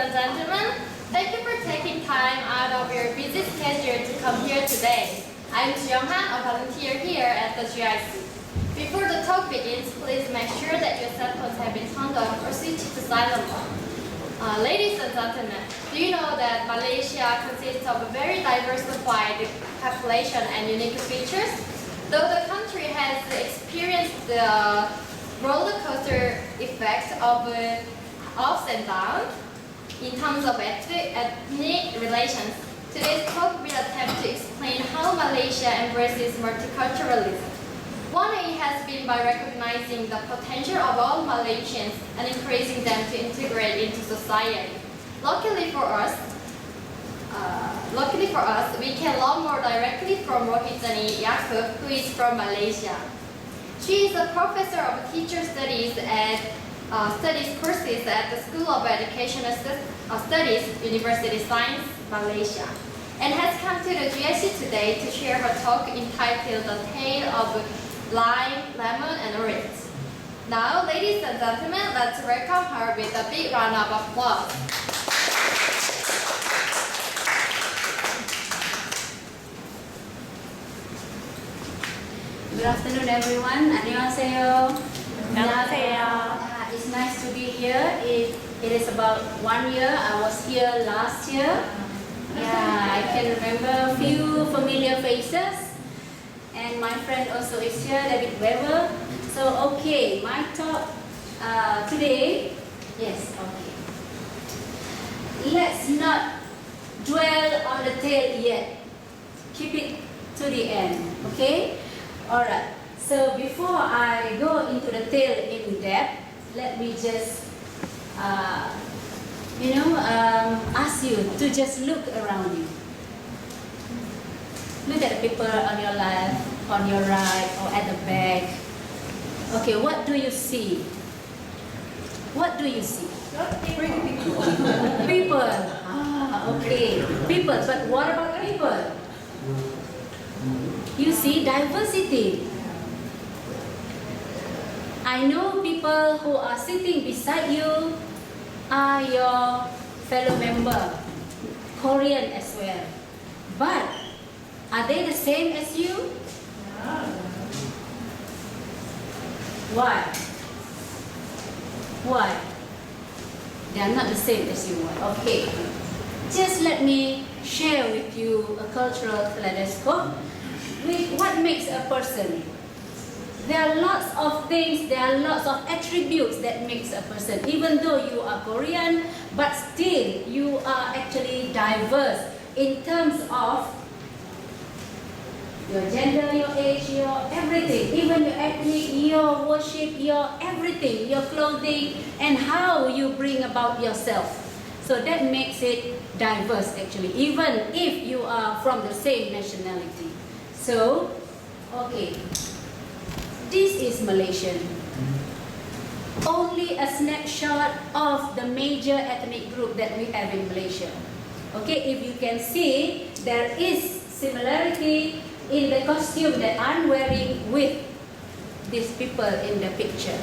and gentlemen, thank you for taking time out of your busy schedule to come here today. I'm Jiyounghan, a volunteer here at the GIC. Before the talk begins, please make sure that your cell phones have been turned off or switched to silent mode. Ladies and gentlemen, do you know that Malaysia consists of a very diversified population and unique features? Though the country has experienced the roller coaster effect of ups and downs in terms of ethnic relations, today's talk will attempt to explain how Malaysia embraces multiculturalism. One way has been by recognizing the potential of all Malaysians and encouraging them to integrate into society. Luckily for us, we can learn more directly from Rohizani Yaakub, who is from Malaysia. She is a professor of teacher studies and studies courses at the School of Educational Studies, University Science, Malaysia, and has come to the GIC today to share her talk entitled The Tale of Lime, Lemon, and Orange. Now, ladies and gentlemen, let's welcome her with a big round of applause. Good afternoon, everyone. Annyeonghaseyo. Annyeonghaseyo. It's nice to be here. It is about 1 year. I was here last year. Yeah, I can remember a few familiar faces. And my friend also is here, David Weber. So, okay, my talk today. Yes, okay. Let's not dwell on the tale yet. Keep it to the end, okay? Alright, so before I go into the tale in depth, let me just, ask you to just look around you. Look at the people on your left, on your right, or at the back. Okay, what do you see? What do you see? People. Okay. People, but what about people? You see diversity. I know people who are sitting beside you are your fellow member, Korean as well. But are they the same as you? Why? Why? They are not the same as you. Okay. Just let me share with you a cultural kaleidoscope with what makes a person. There are lots of things, there are lots of attributes that makes a person. Even though you are Korean, but still you are actually diverse in terms of your gender, your age, your everything, even your ethnic, your worship, your everything, your clothing, and how you bring about yourself. So that makes it diverse actually, even if you are from the same nationality. So, okay, this is Malaysian. Only a snapshot of the major ethnic group that we have in Malaysia. Okay, if you can see, there is similarity in the costume that I'm wearing with these people in the picture.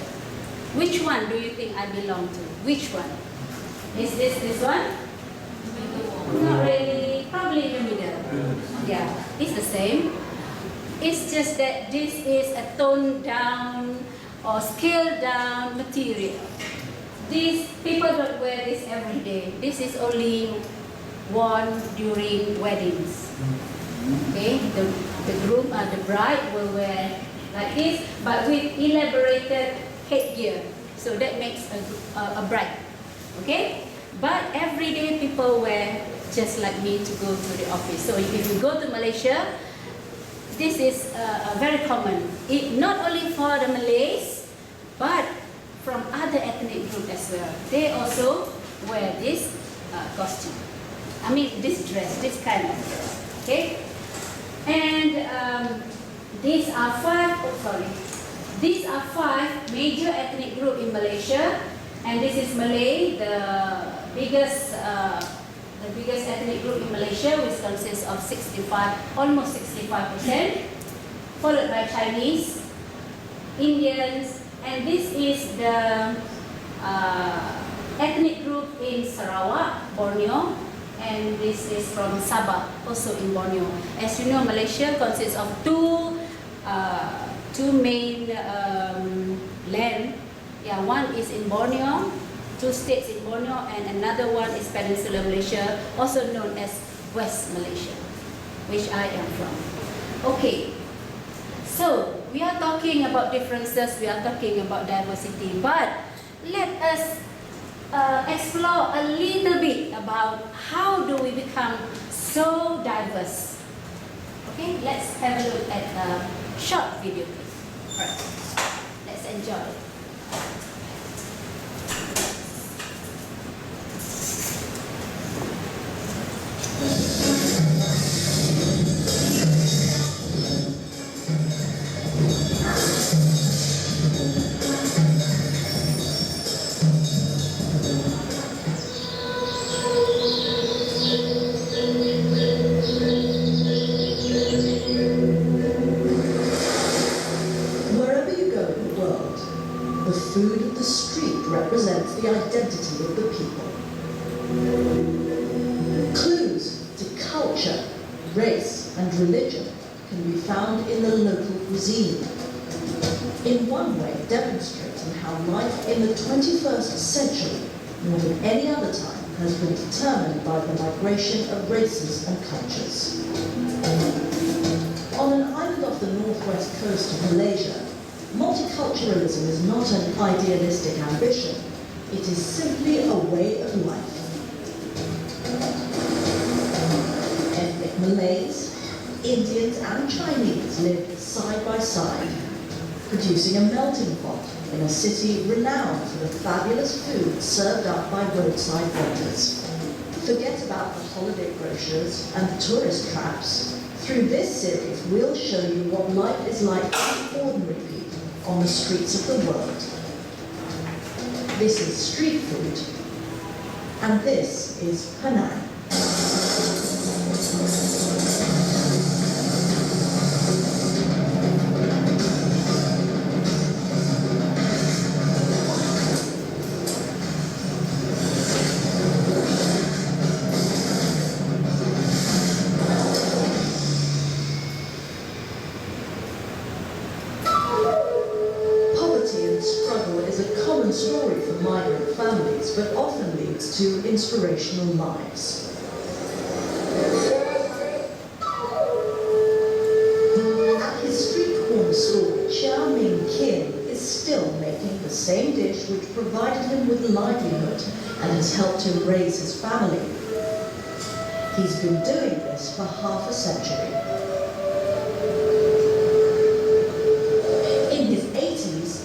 Which one do you think I belong to? Which one? Is this one? Not really, probably in the middle. Yeah, it's the same. It's just that this is a toned down or scaled down material. These people don't wear this every day. This is only worn during weddings. Okay, the groom or the bride will wear like this, but with elaborated headgear. So that makes a bride. Okay, but everyday people wear just like me to go to the office. So if you go to Malaysia, this is very common. Not only for the Malays, but from other ethnic groups as well. They also wear this costume. I mean this dress, this kind of dress. Okay, and these are five major ethnic groups in Malaysia, and this is Malay, the biggest ethnic group in Malaysia, which consists of almost 65%, followed by Chinese, Indians, and this is the ethnic group in Sarawak, Borneo, and this is from Sabah, also in Borneo. As you know, Malaysia consists of two main land. Yeah, one is in Borneo, 2 states in Borneo, and another one is Peninsular Malaysia, also known as West Malaysia, which I am from. Okay, so we are talking about differences, we are talking about diversity, but let us explore a little bit about how do we become so diverse. Okay, let's have a look at a short video, please. Alright, let's enjoy it. The identity of the people. Clues to culture, race and religion can be found in the local cuisine, in one way demonstrating how life in the 21st century, more than any other time, has been determined by the migration of races and cultures. On an island off the northwest coast of Malaysia, multiculturalism is not an idealistic ambition. It is simply a way of life. Ethnic Malays, Indians and Chinese live side by side, producing a melting pot in a city renowned for the fabulous food served up by roadside vendors. Forget about the holiday brochures and the tourist traps. Through this series, we'll show you what life is like for ordinary people on the streets of the world. This is street food, and this is Penang. Story for migrant families, but often leads to inspirational lives. At his street corner store, Chia Ming Kin is still making the same dish which provided him with livelihood and has helped him raise his family. He's been doing this for half a century.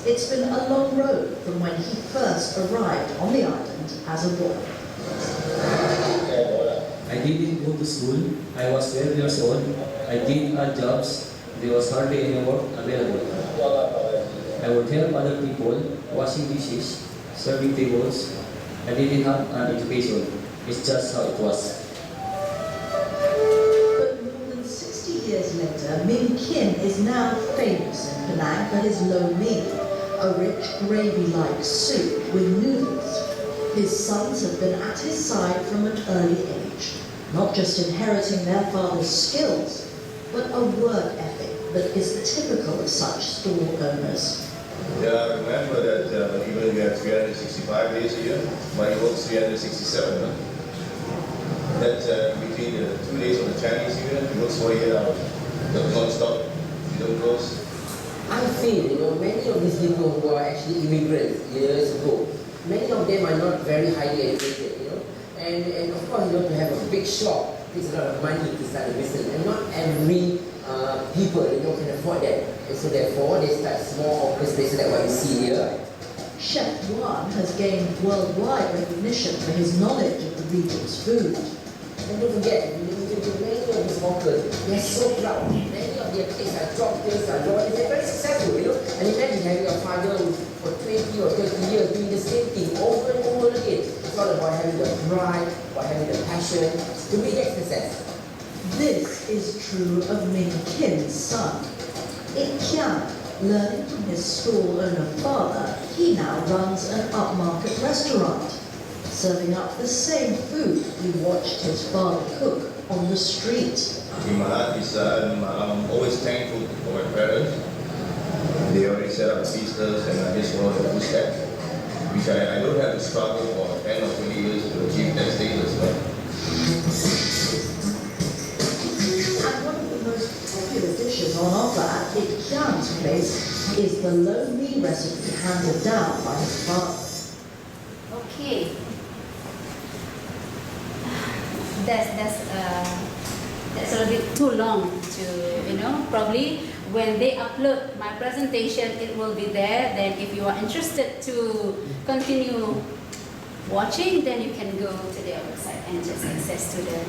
It's been a long road from when he first arrived on the island as a boy. I didn't go to school. I was 12 years old. I did odd jobs. There was hardly any work available. I would help other people, washing dishes, serving tables. I didn't have an education. It's just how it was. But more than 60 years later, Min Kin is now famous in Penang for his lo mein, a rich gravy-like soup with noodles. His sons have been at his side from an early age, not just inheriting their father's skills, but a work ethic that is typical of such store owners. Yeah, I remember that even we have 365 days a year, but he works 367. That between the 2 days of the Chinese New Year, he works 48 hours, non-stop, he don't close. I feel, many of these people who are actually immigrants years ago, many of them are not very highly educated, and of course, to have a big shop takes a lot of money to start a business, and not every people, can afford that. And so therefore, they start small hawker places like what you see here. Chef Wan has gained worldwide recognition for his knowledge of the region's food. And don't forget, many of these hawkers, they're so proud. Many of their kids are doctors, are lawyers, they're very successful, And imagine having a father for 20 or 30 years doing the same thing over and over again. It's all about having the pride, about having the passion to be that success. This is true of Min Kin's son. In Kiang, learning from his stall owner father, he now runs an upmarket restaurant. serving up the same food he watched his father cook on the street. In my heart is I'm always thankful for my parents. They already set up sisters and I just want to push that, which I don't have to struggle for 10 or 20 years to achieve that status. Right? And one of the most popular dishes on offer at Ip Kian's place is the lo mee recipe handed down by his father. Okay. That's a little bit too long to, probably when they upload my presentation, it will be there. Then if you are interested to continue watching, then you can go to their website and just access to the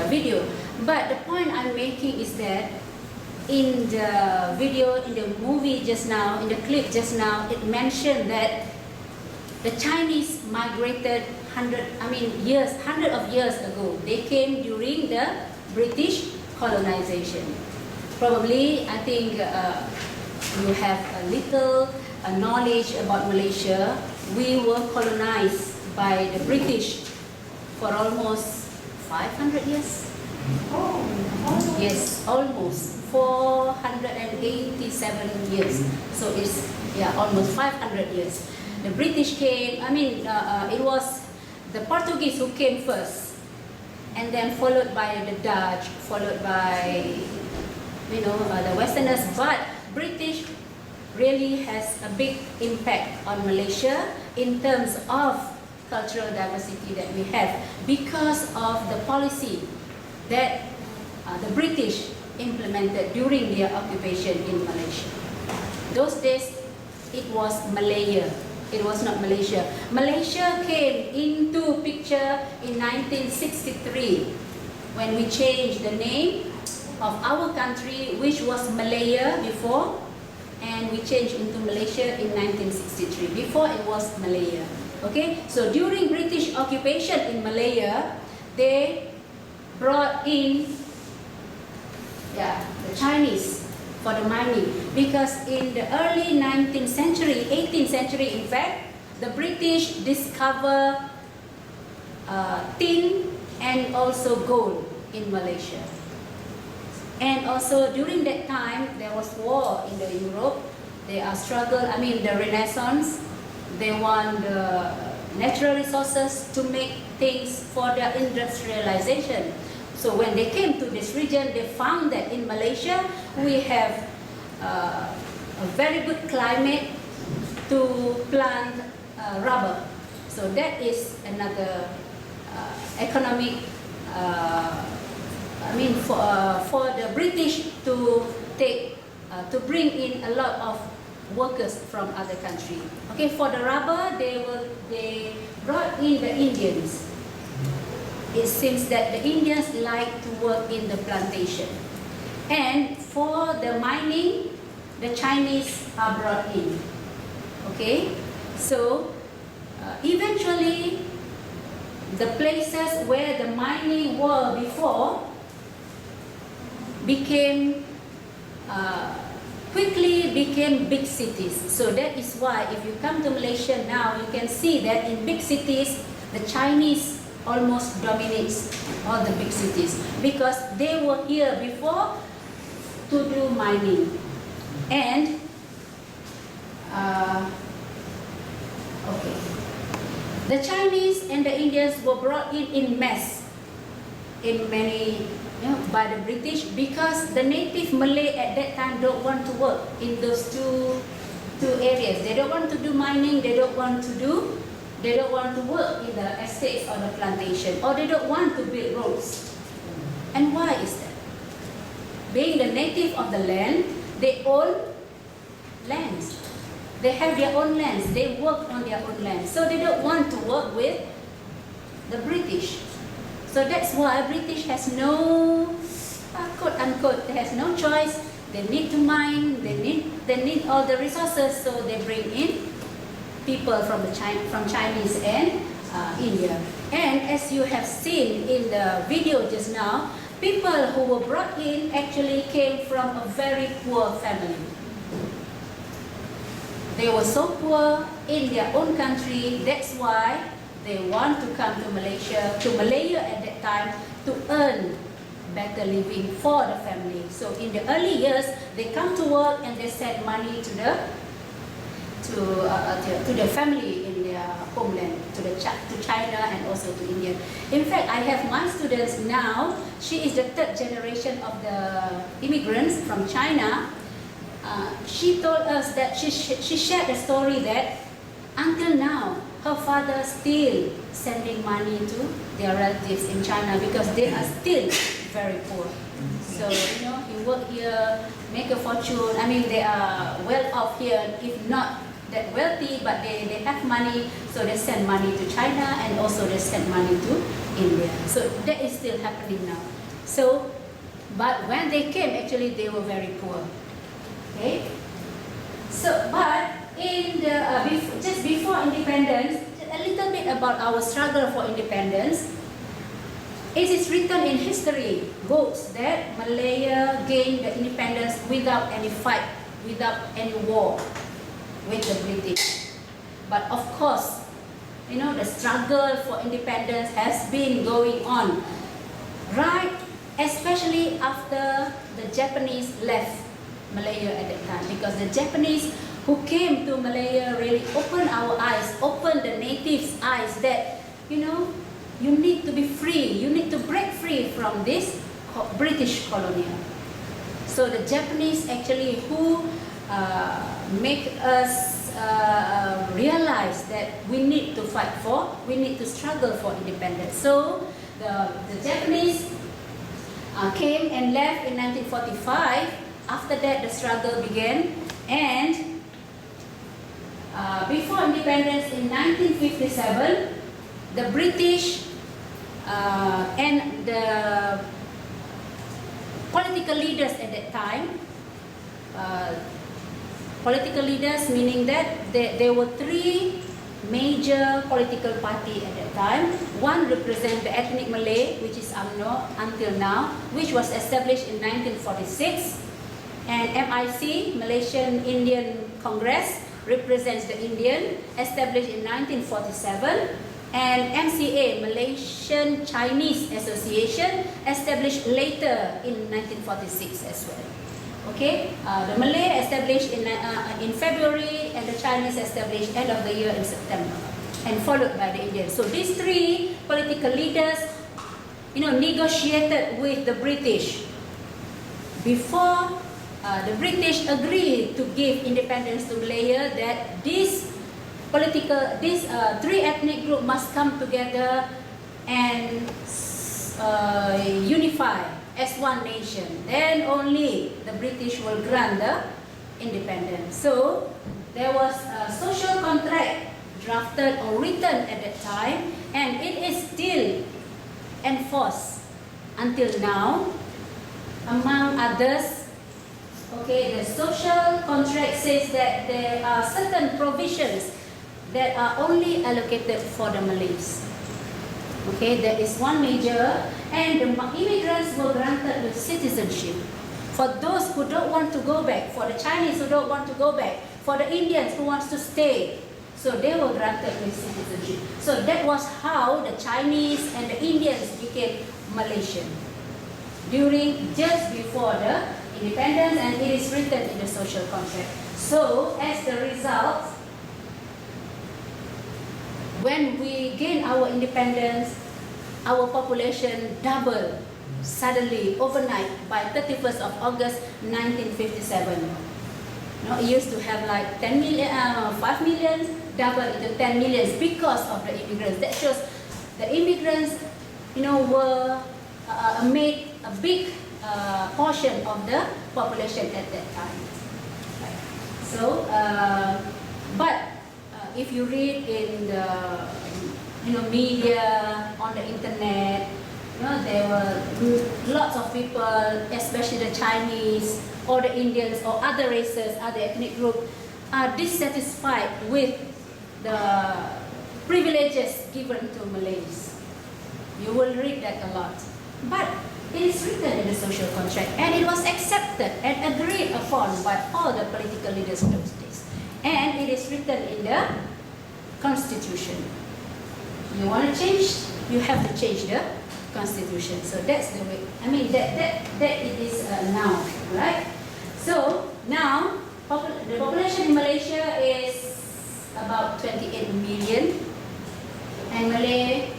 video. But the point I'm making is that in the video, in the movie just now, in the clip just now, it mentioned that the Chinese migrated hundreds of years ago. They came during the British colonization. Probably, I think you have a little knowledge about Malaysia. We were colonized by the British for almost 500 years. Yes, almost 487 years. So it's almost 500 years. The British came, it was the Portuguese who came first, and then followed by the Dutch, followed by, the Westerners. But British really has a big impact on Malaysia in terms of cultural diversity that we have because of the policy that the British implemented during their occupation in Malaysia. Those days, it was Malaya. It was not Malaysia. Malaysia came into picture in 1963 when we changed the name of our country, which was Malaya before, and we changed into Malaysia in 1963. Before it was Malaya. Okay, so during British occupation in Malaya, they brought in the Chinese for the mining, because in the early 19th century, 18th century in fact, the British discovered tin and also gold in Malaysia. And also during that time, there was war in Europe. They are the Renaissance. They want the natural resources to make things for the industrialization. So when they came to this region, they found that in Malaysia, we have a very good climate to plant rubber. So that is another economic, for the British to bring in a lot of workers from other countries. Okay, for the rubber, they brought in the Indians. It seems that the Indians like to work in the plantation. And for the mining, the Chinese are brought in. Okay, so eventually the places where the mining were before quickly became big cities. So that is why if you come to Malaysia now, you can see that in big cities, the Chinese almost dominates all the big cities because they were here before to do mining. And the Chinese and the Indians were brought in mass in many by the British, because the native Malay at that time don't want to work in those two areas. They don't want to do mining. They don't want to work in the estates or the plantation, or they don't want to build roads. And why is that? Being the native of the land, they own lands. They have their own lands. They work on their own lands. So they don't want to work with the British. So that's why British has no, quote unquote, they has no choice. They need to mine. They need all the resources. So they bring in people from Chinese and India. And as you have seen in the video just now, people who were brought in actually came from a very poor family. They were so poor in their own country. That's why they want to come to Malaya at that time to earn better living for the family. So in the early years, they come to work and they send money to the family in their homeland, to China and also to India. In fact, I have my students now. She is the third generation of the immigrants from China. She told us that she shared the story that until now, her father still sending money to their relatives in China because they are still very poor. So, you know, he work here, make a fortune. I mean, they are well off here, if not that wealthy, but they have money, so they send money to China and also they send money to India. So that is still happening now. So, but when they came, actually they were very poor. Okay. So, but in the just before independence, a little bit about our struggle for independence. It is written in history books that Malaya gained the independence without any fight, without any war with the British. But of course, you know, the struggle for independence has been going on, right? Especially after the Japanese left Malaya at that time, because the Japanese who came to Malaya really opened our eyes, opened the natives' eyes that, you know, you need to be free, you need to break free from this British colonial. So the Japanese actually who make us realize that we need to fight for, we need to struggle for independence. So the Japanese came and left in 1945. After that, the struggle began, and before independence in 1957, the British and the political leaders at that time, political leaders meaning that there were three major political parties at that time. One represents the ethnic Malay, which is UMNO until now, which was established in 1946. And MIC, Malaysian Indian Congress, represents the Indian, established in 1947. And MCA, Malaysian Chinese Association, established later in 1946 as well. Okay, the Malay established in February, and the Chinese established end of the year in September, and followed by the Indians. So these three political leaders, you know, negotiated with the British before the British agreed to give independence to Malaya. That this three ethnic group must come together and unify as one nation. Then only the British will grant the independence. So there was a social contract drafted or written at that time, and it is still enforced until now. Among others, okay, the social contract says that there are certain provisions that are only allocated for the Malays. Okay, that is one major, and the immigrants were granted with citizenship. For those who don't want to go back, for the Chinese who don't want to go back, for the Indians who wants to stay, so they were granted with citizenship. So that was how the Chinese and the Indians became Malaysian just before the independence, and it is written in the social contract. So as the result, when we gain our independence, our population doubled suddenly overnight by 31st of August 1957. You know, it used to have like 5 million, doubled into 10 million because of the immigrants. That shows the immigrants, you know, were made a big portion of the population at that time. So, if you read in the media, on the internet, you know, there were lots of people, especially the Chinese or the Indians or other races, other ethnic groups, are dissatisfied with the privileges given to Malays. You will read that a lot. But it is written in the social contract, and it was accepted and agreed upon by all the political leaders of those days. And it is written in the Constitution. You want to change, you have to change the constitution. So that's the way. I mean that it is now, right? So now the population in Malaysia is about 28 million, and Malay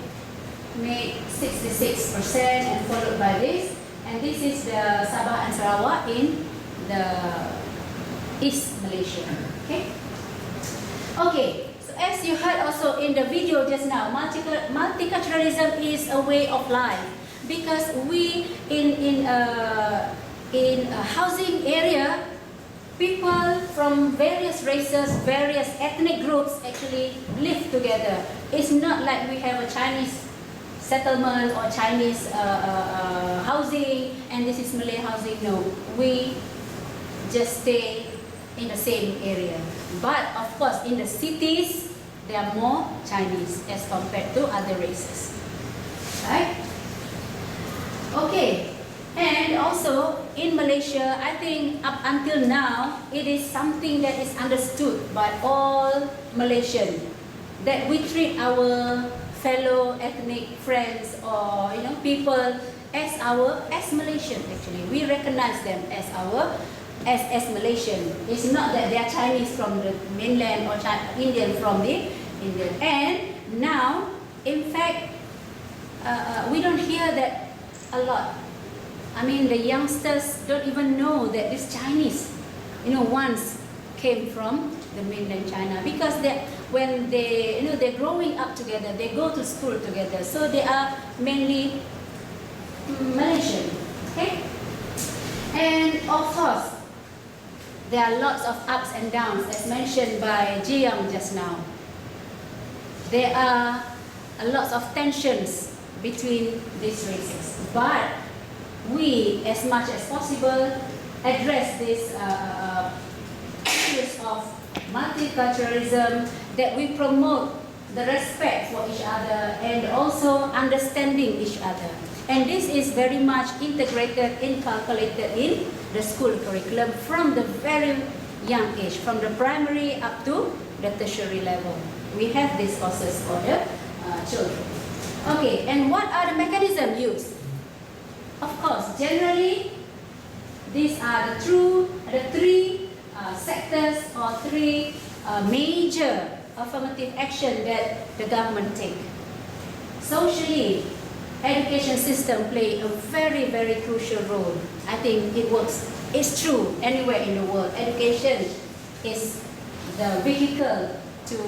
make 66%, and followed by this, and this is the Sabah and Sarawak in the East Malaysia. Okay. Okay. So as you heard also in the video just now, multiculturalism is a way of life, because we in a housing area, people from various races, various ethnic groups actually live together. It's not like we have a Chinese settlement or Chinese housing and this is Malay housing. No, we just stay in the same area. But of course, in the cities, there are more Chinese as compared to other races. Right? Okay. And also in Malaysia, I think up until now, it is something that is understood by all Malaysians, that we treat our fellow ethnic friends or people as Malaysian. Actually, we recognize them as as Malaysian. It's not that they are Chinese from the mainland or Indian from the Indian. And now, in fact, we don't hear that a lot. I mean, the youngsters don't even know that this Chinese, once came from the mainland China, because when they're growing up together, they go to school together, so they are mainly Malaysian. Okay, and of course, there are lots of ups and downs, as mentioned by Ji Young just now. There are lots of tensions between these races, but we, as much as possible, address this issues of multiculturalism, that we promote the respect for each other and also understanding each other. And this is very much integrated, inculcated in the school curriculum from the very young age, from the primary up to the tertiary level. We have these courses for the children. Okay, and what are the mechanisms used? Of course, generally, these are the three sectors or three major affirmative action that the government take. Socially, education system play a very, very crucial role. I think it works. It's true anywhere in the world. Education is the vehicle to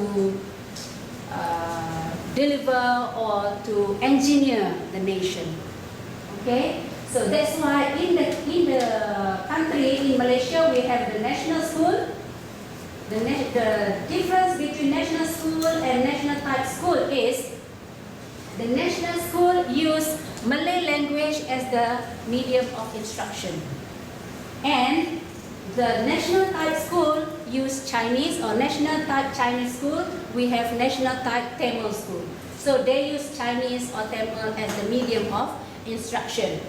deliver or to engineer the nation. Okay, so that's why in the country, in Malaysia, we have the national school. The difference between national school and national type school is the national school use Malay language as the medium of instruction, and the national type school use Chinese or national type Chinese school. We have national type Tamil school, so they use Chinese or Tamil as the medium of instruction.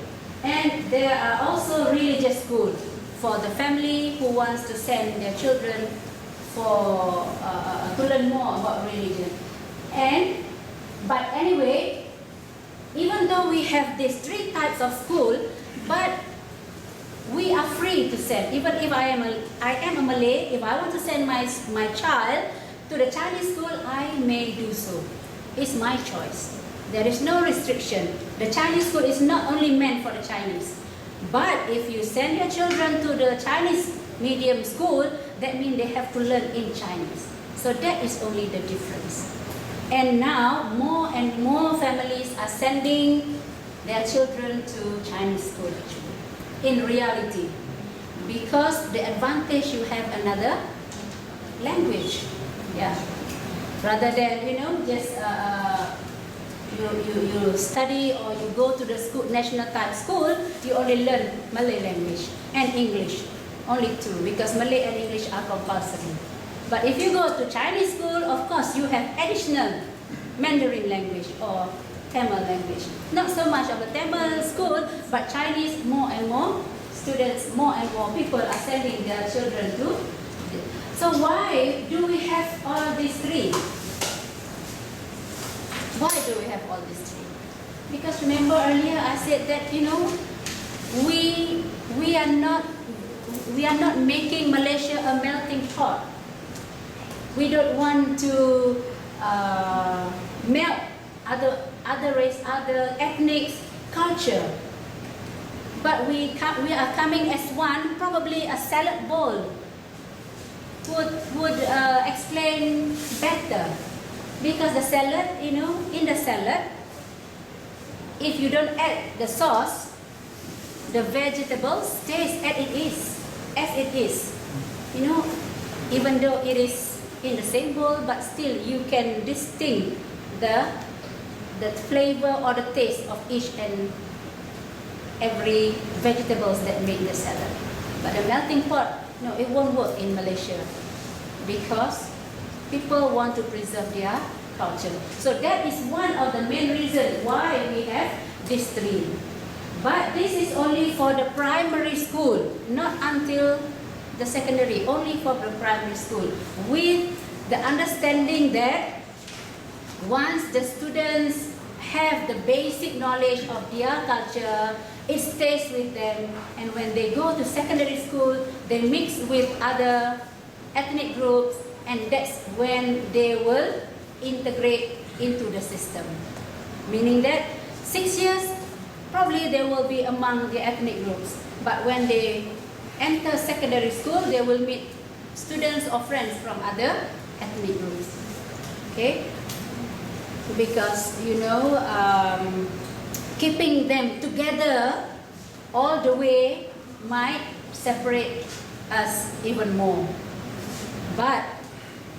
And there are also religious schools for the family who wants to send their children for to learn more about religion. But anyway, even though we have these three types of school, but we are free to send. Even if I am a Malay, if I want to send my child to the Chinese school, I may do so. It's my choice. There is no restriction. The Chinese school is not only meant for the Chinese. But if you send your children to the Chinese medium school, that means they have to learn in Chinese. So that is only the difference. And now, more and more families are sending their children to Chinese school, actually, in reality. Because the advantage, you have another language. Yeah. Rather than, just you study or you go to the school, national type school, you only learn Malay language and English, only two, because Malay and English are compulsory. But if you go to Chinese school, of course you have additional Mandarin language or Tamil language. Not so much of a Tamil school, but Chinese, more and more students, more and more people are sending their children to. So why do we have all these three? Why do we have all these three? Because remember earlier I said that, you know, we are not making Malaysia a melting pot. We don't want to melt other race, other ethnic culture. But we are coming as one. Probably a salad bowl would explain better, because the salad, you know, in the salad, if you don't add the sauce, the vegetables stays as it is. You know, even though it is in the same bowl, but still you can distinct the flavor or the taste of each and every vegetables that make the salad. But the melting pot, no, it won't work in Malaysia, because people want to preserve their culture. So that is one of the main reasons why we have these three. But this is only for the primary school, not until the secondary, only for the primary school, with the understanding that once the students have the basic knowledge of their culture, it stays with them, and when they go to secondary school, they mix with other ethnic groups, and that's when they will integrate into the system. Meaning that 6 years, probably they will be among the ethnic groups, but when they enter secondary school, they will meet students or friends from other ethnic groups. Okay? Because, you know, keeping them together all the way might separate us even more. But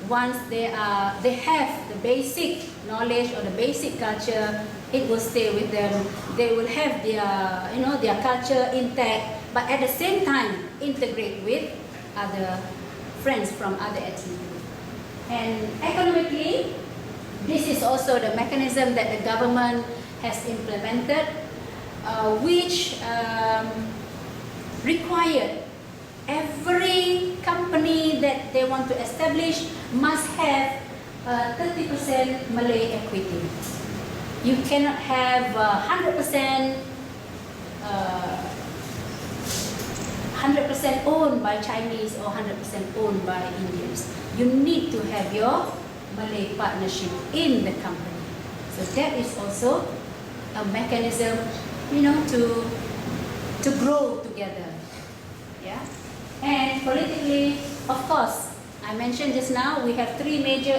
once they have the basic knowledge or the basic culture, it will stay with them. They will have their, you know, their culture intact, but at the same time integrate with other friends from other ethnic groups. And economically, this is also the mechanism that the government has implemented, which required every company that they want to establish must have 30% Malay equity. You cannot have 100% owned by Chinese or 100% owned by Indians. You need to have your Malay partnership in the company. So that is also a mechanism, you know, to grow together. Yeah. And politically, of course, I mentioned just now, we have three major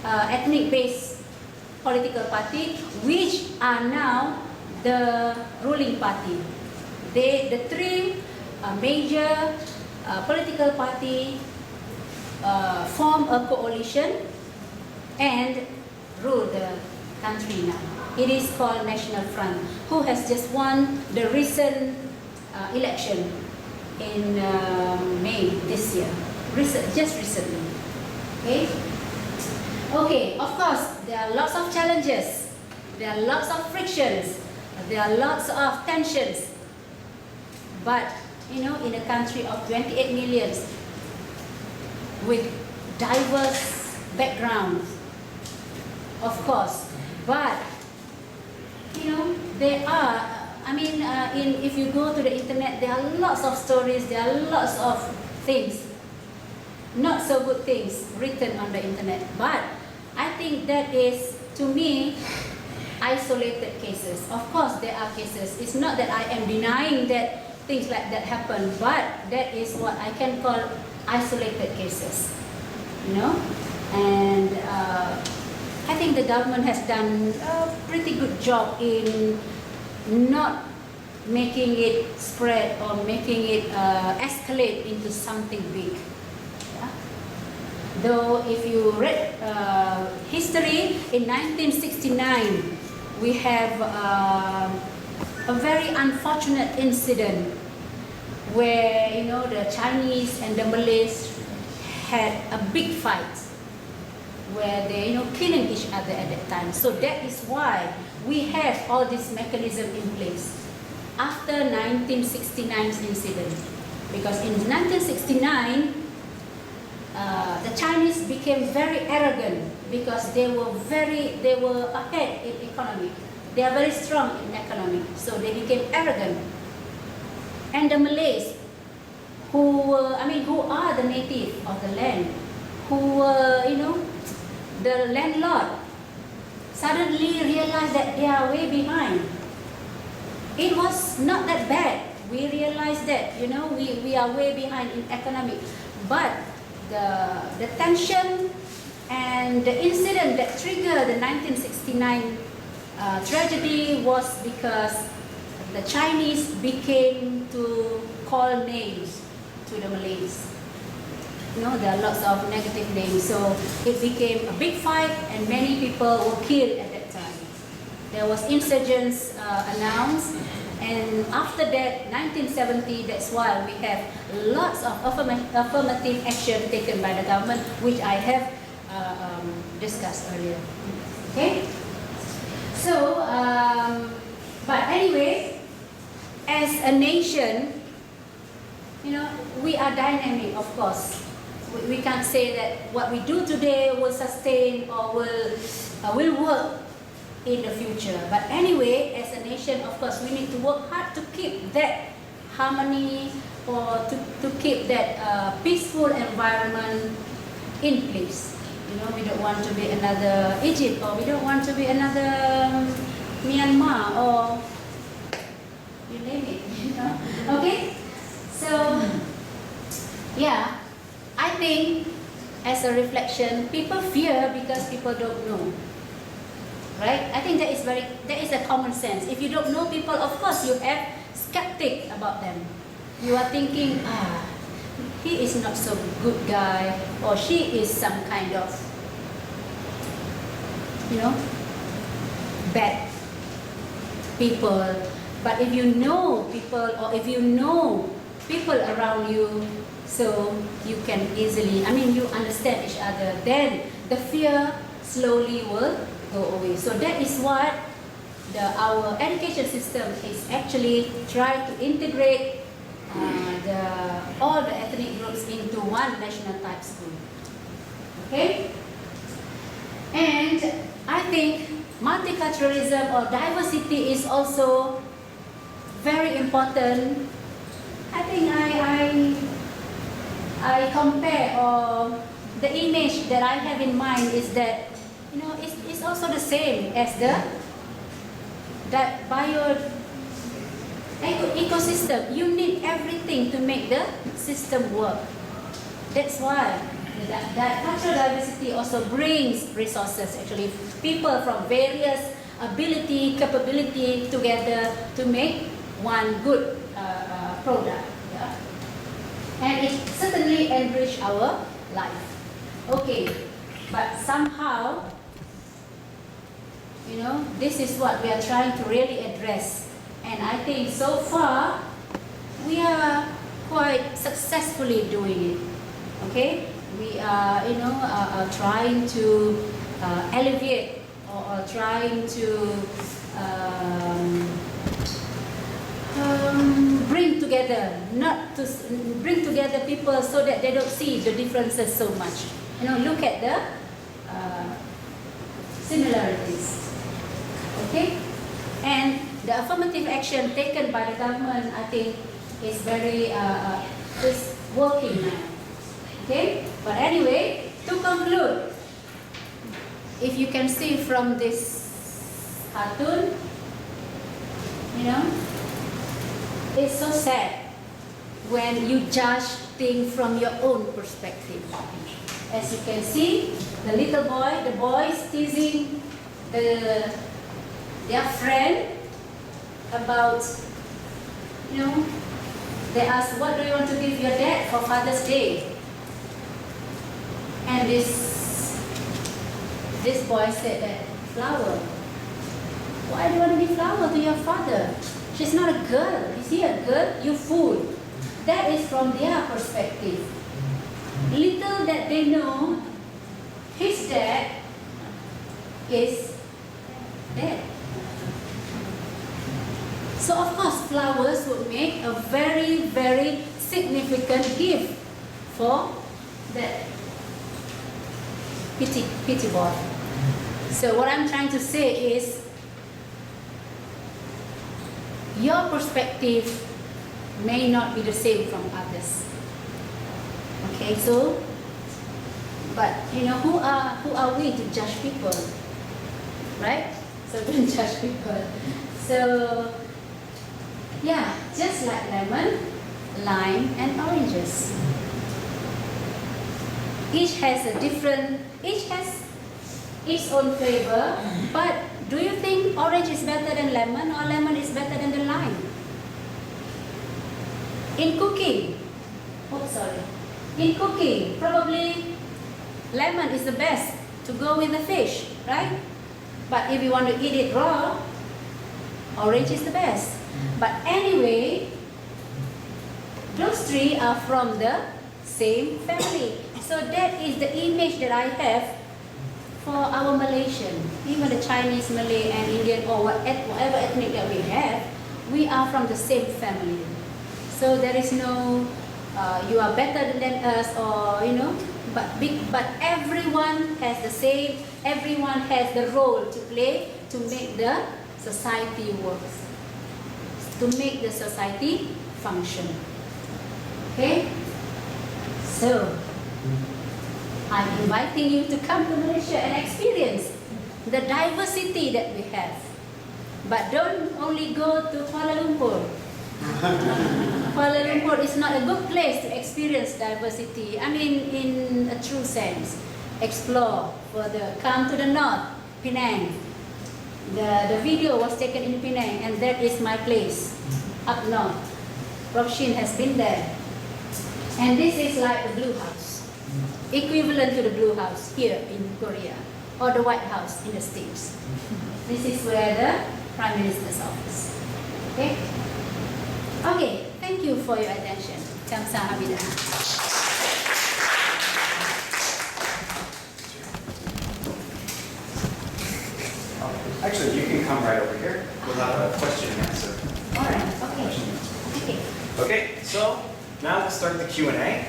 ethnic-based political parties, which are now the ruling party. The three major political parties form a coalition and rule the country now. It is called National Front, who has just won the recent election in May this year, just recently. Okay. Okay. Of course, there are lots of challenges. There are lots of frictions. There are lots of tensions. But you know, in a country of 28 million with diverse backgrounds, of course. But you know, there are. I mean, if you go to the internet, there are lots of stories, there are lots of things, not so good things written on the internet. But I think that is, to me, isolated cases. Of course, there are cases. It's not that I am denying that things like that happen, but that is what I can call isolated cases, you know. And I think the government has done a pretty good job in not making it spread or making it escalate into something big. Yeah? Though if you read history, in 1969 we have a very unfortunate incident where, you know, the Chinese and the Malays had a big fight where they, you know, killing each other at that time. So that is why we have all this mechanism in place after 1969 incident. Because in 1969, the Chinese became very arrogant because they were ahead in economy. They are very strong in economy, so they became arrogant. And the Malays, who are the native of the land, who were, the landlord, suddenly realized that they are way behind. It was not that bad. We realized that, we are way behind in economy. But the tension and the incident that triggered the 1969 tragedy was because the Chinese began to call names to the Malays. There are lots of negative names, so it became a big fight and many people were killed at that time. There was insurgents announced, and after that, 1970, that's why we have lots of affirmative action taken by the government, which I have discussed earlier. Okay? So, but anyway, as a nation, we are dynamic, of course. We can't say that what we do today will sustain or will work in the future. But anyway, as a nation, of course, we need to work hard to keep that harmony or to keep that peaceful environment in place. We don't want to be another Egypt, or we don't want to be another Myanmar, or you name it. Okay? So, yeah, I think as a reflection, people fear because people don't know. Right? I think that is a common sense. If you don't know people, of course you have skeptic about them. You are thinking, he is not so good guy, or she is some kind of, bad people. But if you know people, or if you know people around you, so you can easily, you understand each other, then the fear slowly will go away. So that is what our education system is actually trying to integrate all the ethnic groups into one national type school. Okay? And I think multiculturalism or diversity is also very important. I think I compare, or the image that I have in mind is that it's also the same as that ecosystem. You need everything to make the system work. That's why that cultural diversity also brings resources, actually, people from various ability, capability together to make one good product. Yeah? And it certainly enrich our life. Okay, but somehow, this is what we are trying to really address. And I think so far, we are quite successfully doing it. Okay? We are, trying to alleviate or trying to bring together, not to bring together people so that they don't see the differences so much. Look at the similarities. Okay? And the affirmative action taken by the government, I think, is very is working now. Okay? But anyway, to conclude, if you can see from this cartoon, it's so sad when you judge things from your own perspective. As you can see, the little boy, the boy is teasing their friend about, they ask, what do you want to give your dad for Father's Day? And this boy said that, flower. Why do you want to give flower to your father? She's not a girl. Is he a girl? You fool. That is from their perspective. Little that they know, his dad is dead. So of course, flowers would make a very, very significant gift for that pity boy. So what I'm trying to say is, your perspective may not be the same from others. Okay, so, but who are we to judge people, right? So don't judge people. So yeah, just like lemon, lime, and oranges. Each has its own flavor, but do you think orange is better than lemon or lemon is better than the lime? In cooking, probably lemon is the best to go with the fish, right? But if you want to eat it raw, orange is the best. But anyway, those three are from the same family. So that is the image that I have for our Malaysian, even the Chinese, Malay, and Indian, or whatever ethnic that we have, we are from the same family. So there is no, you are better than us, or but everyone has the same, everyone has the role to play to make the society work, to make the society function. Okay? So, I'm inviting you to come to Malaysia and experience the diversity that we have. But don't only go to Kuala Lumpur. Kuala Lumpur is not a good place to experience diversity. I mean, in a true sense. Explore further. Come to the north, Penang. The video was taken in Penang, and that is my place, up north. Rohizani has been there. And this is like the Blue House, equivalent to the Blue House here in Korea, or the White House in the States. This is where the Prime Minister's office. Okay? Okay, thank you for your attention. Kamsahamnida. Actually, you can come right over here. We'll have a question and answer. All right, okay. Okay. Okay, so now let's start the Q&A.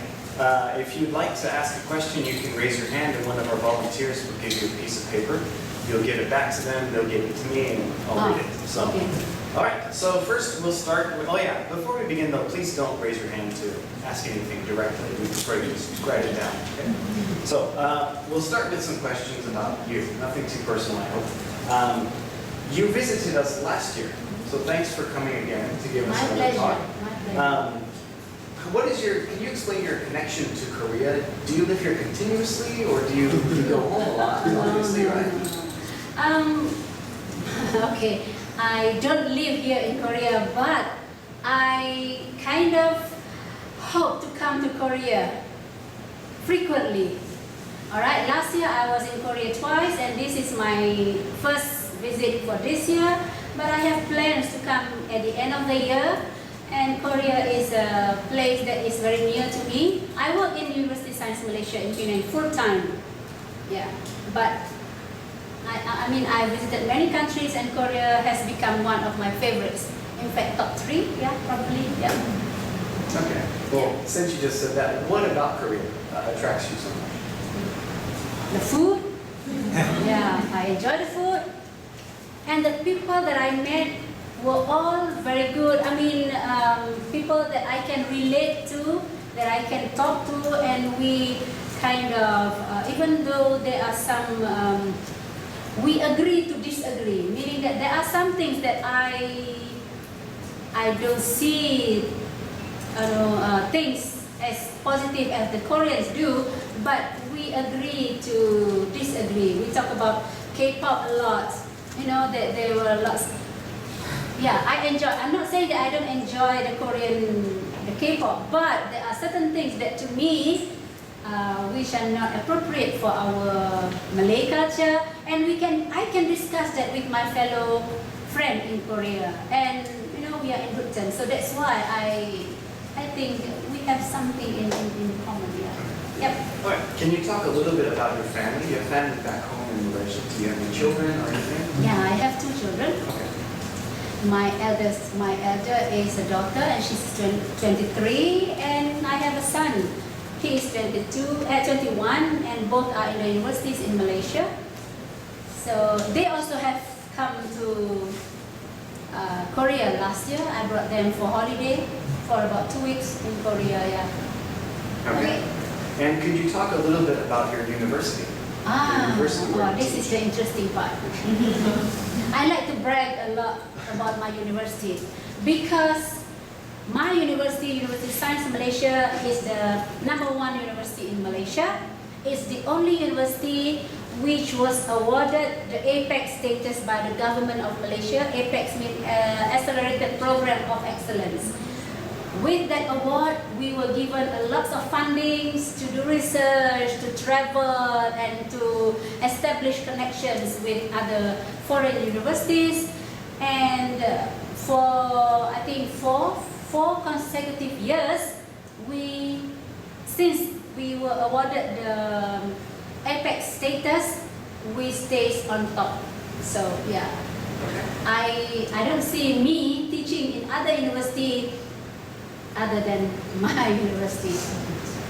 If you'd like to ask a question, you can raise your hand and one of our volunteers will give you a piece of paper. You'll give it back to them, they'll give it to me, and I'll read it. So, okay. all right, so first we'll start with, before we begin though, please don't raise your hand to ask anything directly. We prefer you just write it down, okay? So, we'll start with some questions about you. Nothing too personal, I hope. You visited us last year, so thanks for coming again to give us another talk. My pleasure. Can you explain your connection to Korea? Do you live here continuously, or do you go home a lot? Obviously, right? Okay, I don't live here in Korea, but I kind of hope to come to Korea frequently. Alright, last year I was in Korea twice, and this is my first visit for this year, but I have plans to come at the end of the year. And Korea is a place that is very near to me. I work in University Science Malaysia in Penang full time. Yeah, but I visited many countries, and Korea has become one of my favorites. In fact, top 3, yeah, probably, yeah. Okay, well, since you just said that, what about Korea attracts you so much? The food, yeah, I enjoy the food. And the people that I met were all very good. I mean, people that I can relate to, that I can talk to, and we kind of, even though there are some, we agree to disagree, meaning that there are some things that I don't see things as positive as the Koreans do, but we agree to disagree. We talk about K-pop a lot, that there were lots. Yeah, I enjoy. I'm not saying that I don't enjoy the K-pop, but there are certain things that to me, which are not appropriate for our Malay culture, and I can discuss that with my fellow friend in Korea, and we are in good terms. So that's why I think we have something in common. Yeah. Yep. All right. Can you talk a little bit about your family? You have family back home in Malaysia. Do you have any children or anything? Yeah, I have 2 children. Okay. My elder is a daughter, and she's 23, and I have a son. He is 21, and and both are in the universities in Malaysia. So they also have come to Korea last year. I brought them for holiday for about 2 weeks in Korea. Yeah. Okay. And could you talk a little bit about your university? This is the interesting part. I like to brag a lot about my university because my university, University of Science Malaysia, is the #1 university in Malaysia. It's the only university which was awarded the APEX status by the government of Malaysia. APEX means Accelerated Program of Excellence. With that award, we were given a lot of fundings to do research, to travel, and to establish connections with other foreign universities. And for, I think, four consecutive years, since we were awarded the APEX status, we stayed on top. So yeah, I don't see me teaching in other university other than my university.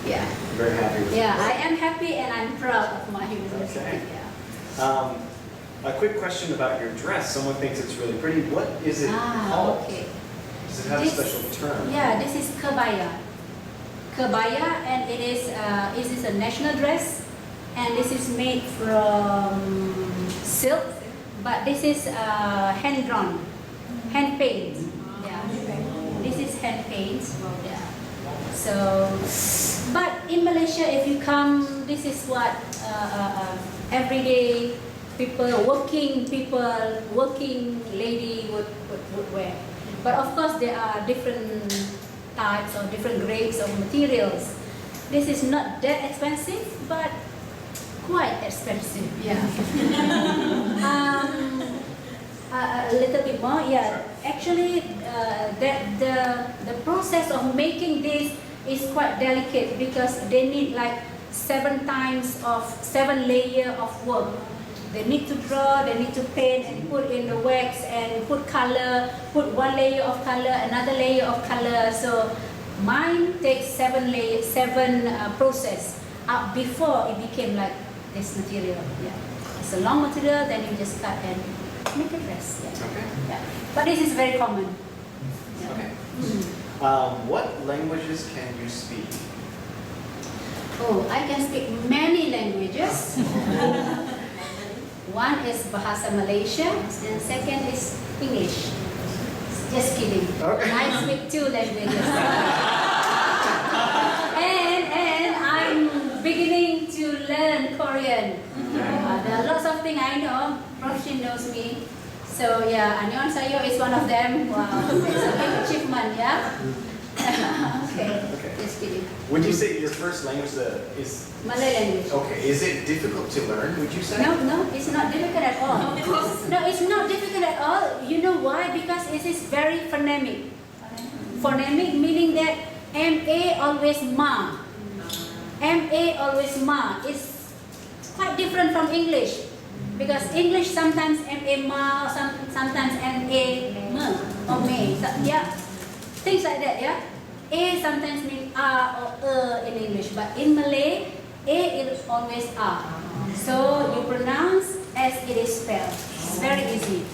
Yeah. Very happy with Yeah, that. I am happy and I'm proud of my university. Okay. Yeah. A quick question about your dress. Someone thinks it's really pretty. What is it called? Okay. Does it have a special term? Yeah, this is kebaya. Kebaya, and it is a national dress, and this is made from silk, but this is hand drawn, hand paint. Yeah, this is hand paint. Yeah. So, but in Malaysia, if you come, this is what everyday people, working lady would wear. But of course, there are different types or different grades of materials. This is not that expensive, but quite expensive. Yeah. A little bit more. Yeah. Actually, the process of making this is quite delicate because they need like 7 layer of work. They need to draw, they need to paint and put in the wax and put color, put 1 layer of color, another layer of color. So mine takes 7 process before it became like this material. Yeah. It's a long material, then you just cut and make a dress. Yeah. Okay. Yeah. But this is very common. Yeah. Okay. What languages can you speak? Oh, I can speak many languages. One is Bahasa Malaysia, and second is English. Just kidding. Okay. I speak 2 languages. and I'm beginning to learn Korean. There are lots of things I know. Profshin knows me. So yeah, annyeonghaseyo is one of them. Wow, it's a big achievement, yeah? Okay, just kidding. Would you say your first language is... Malay language. Okay, is it difficult to learn, would you say? No, it's not difficult at all. No, it's not difficult at all. You know why? Because it is very phonemic. Phonemic meaning that MA always ma. MA always ma. It's quite different from English. Because English sometimes MA ma, sometimes MA ma or me. So, yeah, things like that, yeah. A sometimes means or in English, but in Malay, A is always A. So you pronounce as it is spelled. It's very easy.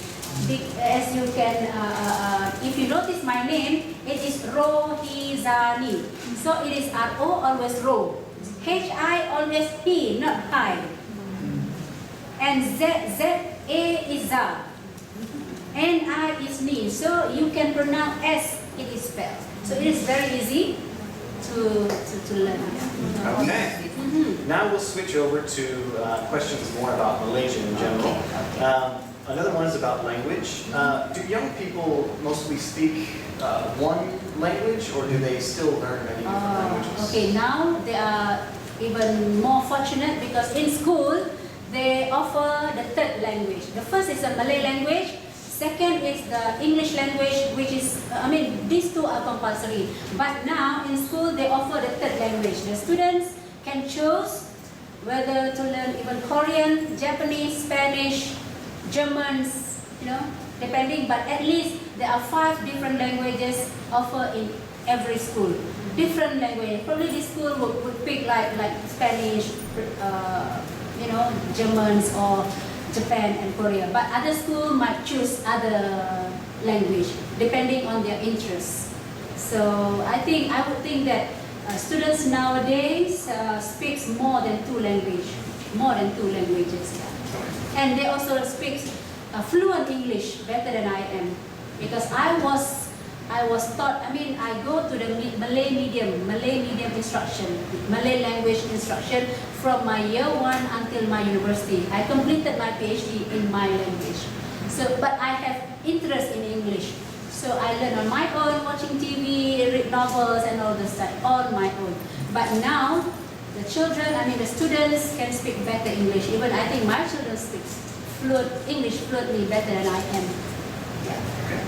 As you can, if you notice my name, it is Rohizani. So it is R-O always Ro. H-I always He, not I. And Z-A is Za. N-I is Ni. So you can pronounce as it is spelled. So it is very easy to learn. Okay. Now we'll switch over to questions more about Malaysia in general. Another one is about language. Do young people mostly speak one language, or do they still learn many different languages? Okay, now they are even more fortunate because in school they offer the 3rd language. The first is a Malay language. Second is the English language, which is, these 2 are compulsory. But now in school they offer the 3rd language. The students can choose whether to learn even Korean, Japanese, Spanish, Germans, depending. But at least there are 5 different languages offered in every school. Different language. Probably this school would pick like Spanish, Germans or Japan and Korea. But other school might choose other language depending on their interests. So I would think that students nowadays speaks more than two languages. Yeah. And they also speak fluent English better than I am, because I was taught. I go to the Malay medium instruction, Malay language instruction from my year 1 until my university. I completed my PhD in my language. So, but I have interest in English. So I learn on my own, watching TV, read novels and all this stuff on my own. But now, the children, the students can speak better English. Even I think my children speak English fluently better than I am. Yeah. Okay.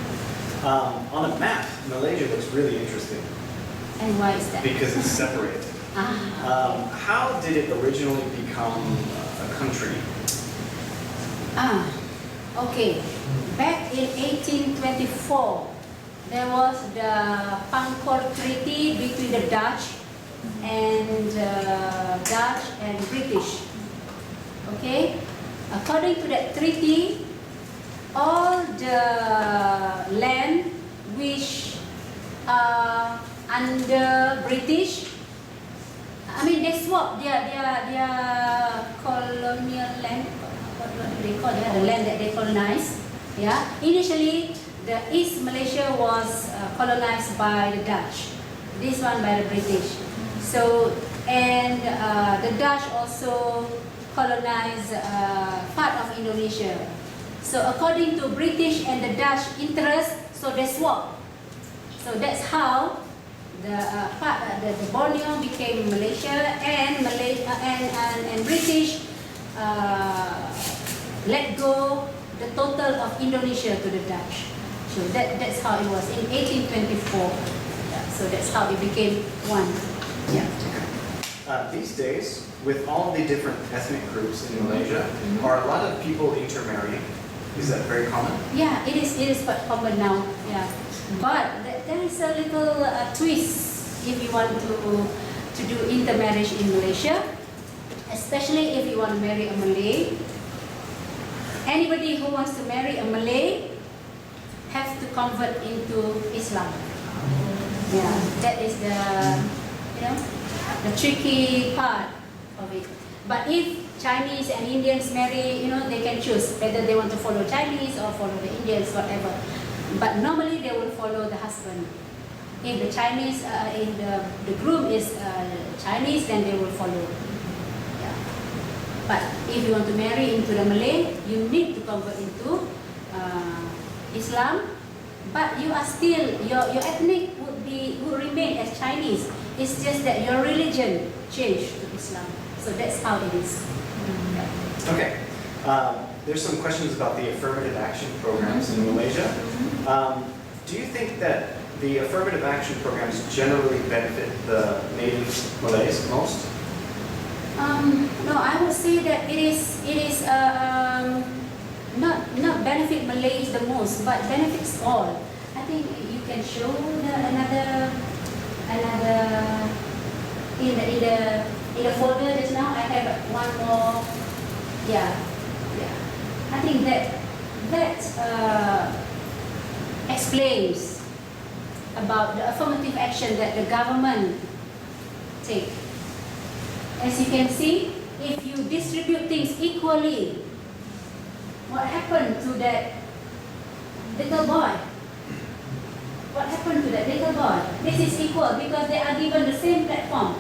On a map, Malaysia looks really interesting. And why is that? Because it's separated. How did it originally become a country? Okay. Back in 1824, there was the Pangkor Treaty between the Dutch and British. Okay. According to that treaty, all the land which are under British, they swap their colonial land. What do they call it? The land that they colonized. Yeah. Initially, the East Malaysia was colonized by the Dutch. This one by the British. So, and the Dutch also colonized part of Indonesia. So according to British and the Dutch interest, so they swap. So that's how the Borneo became Malaysia, and British let go the total of Indonesia to the Dutch. So that's how it was in 1824. Yeah, so that's how it became one. Yeah. These days, with all the different ethnic groups in Malaysia, are a lot of people intermarrying? Is that very common? Yeah, it is quite common now. Yeah, but there is a little twist if you want to do intermarriage in Malaysia, especially if you want to marry a Malay. Anybody who wants to marry a Malay has to convert into Islam. Yeah, that is the tricky part of it. But if Chinese and Indians marry, they can choose whether they want to follow Chinese or follow the Indians, whatever. But normally they will follow the husband. If the Chinese, if the groom is Chinese, then they will follow. Yeah. But if you want to marry into the Malay, you need to convert into Islam. But you are still, your ethnic would remain as Chinese. It's just that your religion changed to Islam. So that's how it is. Okay. There's some questions about the affirmative action programs in Malaysia. Do you think that the affirmative action programs generally benefit the native Malays most? No, I would say that it is not benefit Malays the most, but benefits all. I think you can show another in the folder just now. I have one more. Yeah. I think that explains about the affirmative action that the government take. As you can see, if you distribute things equally, what happened to that little boy? What happened to that little boy? This is equal because they are given the same platform.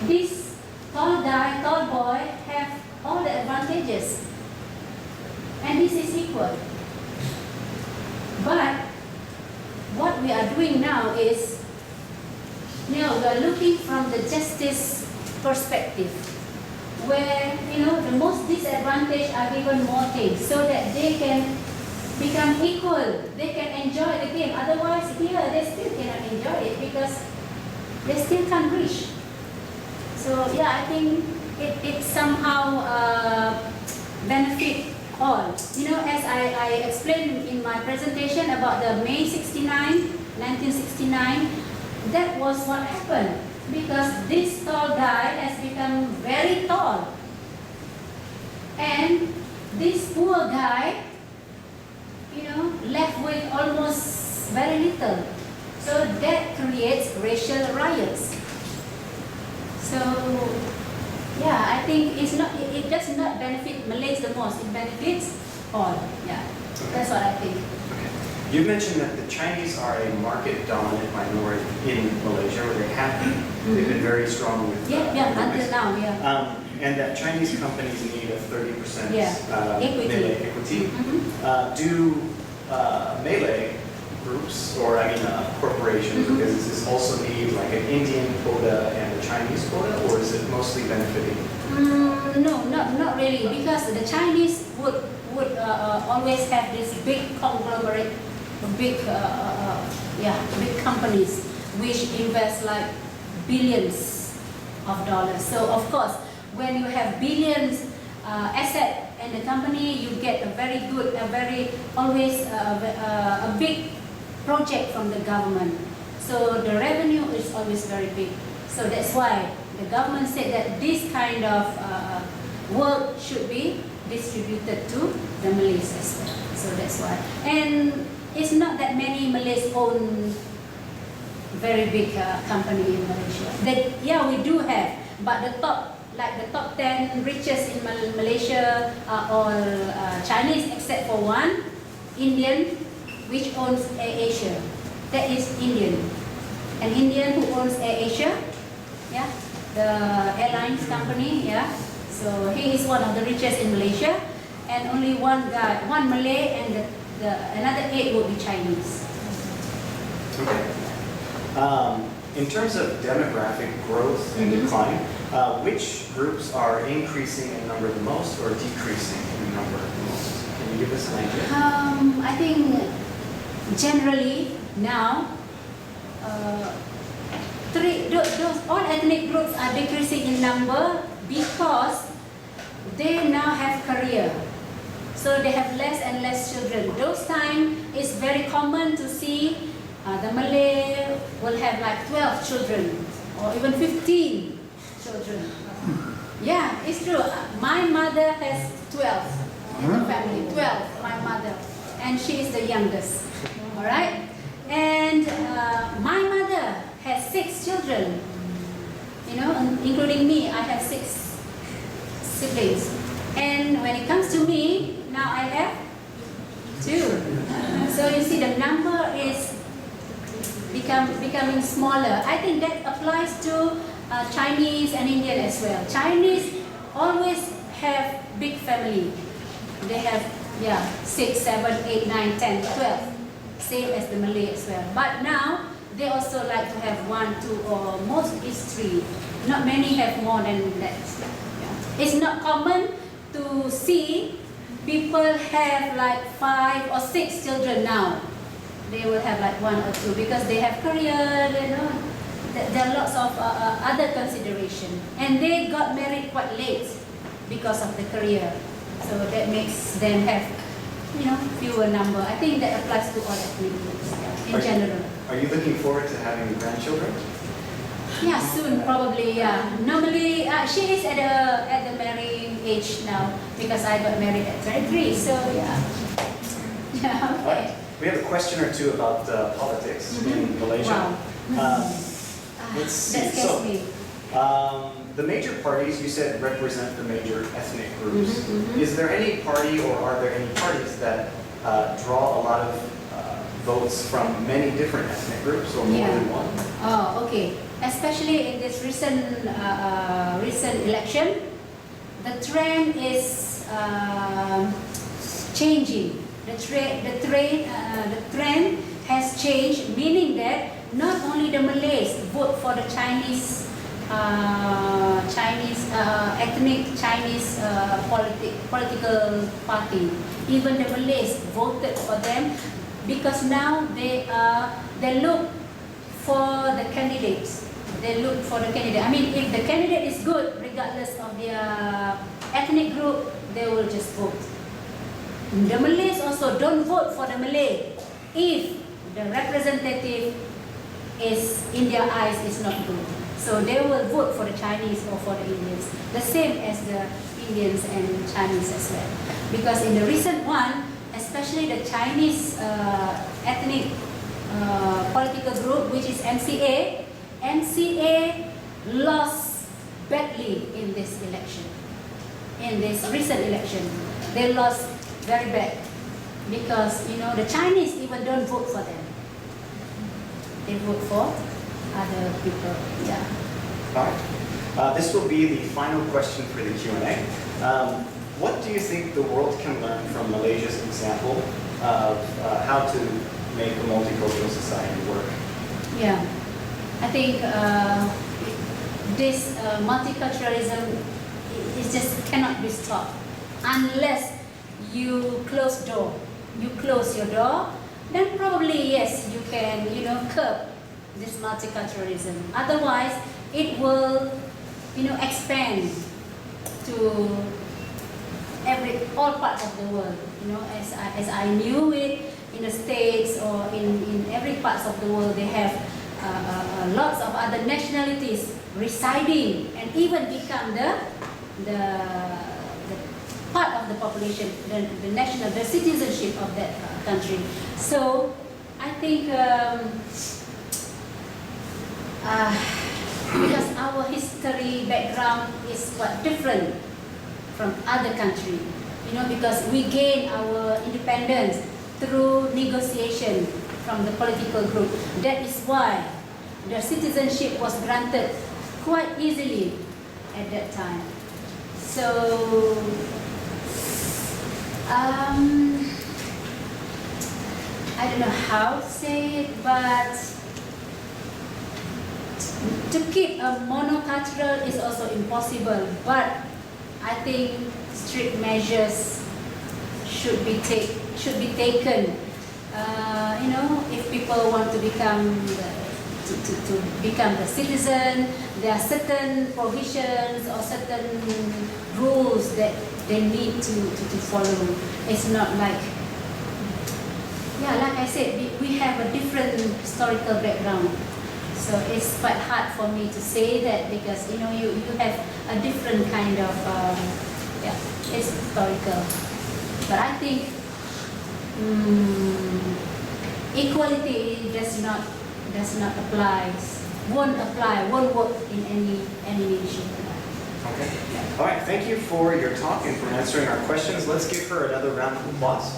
This tall boy have all the advantages, and this is equal. But what we are doing now is, we are looking from the justice perspective, where the most disadvantaged are given more things so that they can become equal. They can enjoy the game. Otherwise, here they still cannot enjoy it because they still can't reach. So yeah, I think it somehow benefit all. As I explained in my presentation about the May 69 1969, that was what happened. Because this tall guy has become very tall. And this poor guy, left with almost very little. So that creates racial riots. So, yeah, I think it does not benefit Malays the most, it benefits all. Yeah, that's what I think. You mentioned that the Chinese are a market-dominant minority in Malaysia, where they have been. They've been very strong with Until now, yeah. And that Chinese companies need a 30% Equity. Malay equity. Do Malay groups, or corporations or businesses also need like an Indian quota and a Chinese quota, or is it mostly benefiting? No, not really, because the Chinese would always have this big conglomerate, big companies which invest like billions of dollars. So of course, when you have billions asset in the company, you get a big project from the government. So the revenue is always very big. So that's why the government said that this kind of work should be distributed to the Malays as well. So that's why. And it's not that many Malays own very big company in Malaysia. We do have, but the top 10 richest in Malaysia are all Chinese, except for one, Indian, which owns AirAsia. That is Indian. An Indian who owns AirAsia, the airlines company, So he is one of the richest in Malaysia, and only one Malay, and the another 8 will be Chinese. Okay. In terms of demographic growth and decline, which groups are increasing in number the most or decreasing in number the most? Can you give us an idea? I think generally now, those all ethnic groups are decreasing in number because they now have career. So they have less and less children. Those times it's very common to see the Malay will have like 12 children or even 15 children. Yeah, it's true. My mother has 12 in the family. 12, my mother. And she is the youngest. Alright? And my mother has 6 children. Including me, I have 6 siblings. And when it comes to me, now I have 2. So you see the number is becoming smaller. I think that applies to Chinese and Indian as well. Chinese always have big family. They have 6, 7, 8, 9, 10, 12. Same as the Malay as well. But now they also like to have 1, 2, or most is 3. Not many have more than that. It's not common to see people have like 5 or 6 children now. They will have like 1 or 2 because they have career, there are lots of other consideration. And they got married quite late because of the career. So that makes them have, fewer number. I think that applies to all ethnic groups in general. Are you looking forward to having grandchildren? Yeah, soon probably. Yeah. Normally, she is at the marrying age now because I got married at 23. So yeah. Yeah. Okay. We have a question or two about politics in Malaysia. Wow. Let's see. That scares me. The major parties you said represent the major ethnic groups. Is there any party, or are there any parties that draw a lot of votes from many different ethnic groups, or more than one? Oh, okay. Especially in this recent election, the trend is changing. The trend has changed, meaning that not only the Malays vote for the Chinese ethnic Chinese political party. Even the Malays voted for them because now they look for the candidates. They look for the candidate. I mean, if the candidate is good, regardless of their ethnic group, they will just vote. The Malays also don't vote for the Malay if the representative is, in their eyes, is not good. So they will vote for the Chinese or for the Indians, the same as the Indians and Chinese as well. Because in the recent one, especially the Chinese ethnic political group, which is MCA lost badly in this election, in this recent election. They lost very bad because, you know, the Chinese even don't vote for them. They vote for other people. Yeah. All right. This will be the final question for the Q&A. What do you think the world can learn from Malaysia's example of how to make a multicultural society work? Yeah, I think this multiculturalism it just cannot be stopped unless you close door. You close your door, then probably yes, you can, you know, curb this multiculturalism. Otherwise, it will, you know, expand to all parts of the world. You know, as I knew it, in the States or in every part of the world, they have lots of other nationalities residing and even become the part of the population, the citizenship of that country. So I think because our history background is quite different from other countries, you know, because we gained our independence through negotiation from the political group. That is why the citizenship was granted quite easily at that time. So I don't know how to say it, but to keep a monocultural is also impossible. But I think strict measures should be taken. You know, if people want to become the citizen, there are certain provisions or certain rules that they need to follow. It's not like, yeah, like I said, we have a different historical background. So it's quite hard for me to say that because, you know, you have a different kind of, yeah, it's historical. But I think equality does not apply, won't work in any nation. Okay. All right. Thank you for your talk and for answering our questions. Let's give her another round of applause.